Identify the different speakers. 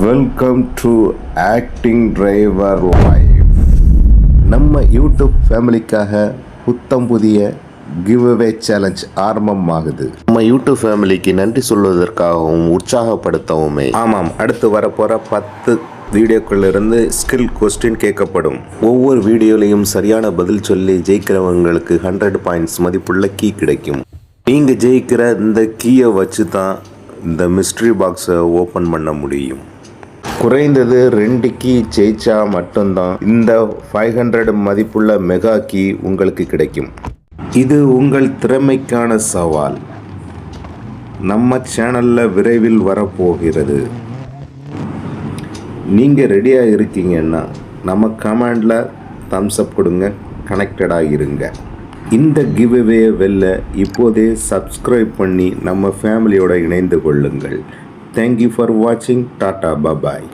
Speaker 1: Welcome to acting driver life. நம்ம YouTube ஃபேமிலிக்காக புத்தம் புதிய கிவ் அவே சேலஞ்ச் ஆரம்பமாகுது. நம்ம யூடியூப் ஃபேமிலிக்கு நன்றி சொல்வதற்காகவும் உற்சாகப்படுத்தவுமே அடுத்து வரப்போகிற 10 வீடியோக்களிலிருந்து ஸ்கில் கொஸ்டின் கேட்கப்படும். ஒவ்வொரு வீடியோலையும் சரியான பதில் சொல்லி ஜெயிக்கிறவங்களுக்கு 100 பாயிண்ட்ஸ் மதிப்புள்ள கீ கிடைக்கும். நீங்கள் ஜெயிக்கிற இந்த கீயை வச்சு தான் இந்த மிஸ்ட்ரி பாக்ஸை ஓப்பன் பண்ண முடியும். குறைந்தது 2 கீ ஜெயிச்சா மட்டும்தான் இந்த 500 மதிப்புள்ள மெகா கீ உங்களுக்கு கிடைக்கும். இது உங்கள் திறமைக்கான சவால். நம்ம சேனலில் விரைவில் வரப்போகிறது. நீங்கள் ரெடியாக இருக்கீங்கன்னா நம்ம கமெண்டில் தம்ஸ் அப் கொடுங்க, கனெக்டடாக இருங்க. இந்த கிவ் அவே வெல்ல இப்போதே சப்ஸ்கிரைப் பண்ணி நம்ம ஃபேமிலியோட இணைந்து கொள்ளுங்கள். தேங்க்யூ ஃபார் வாட்சிங். டாட்டா, பாய்.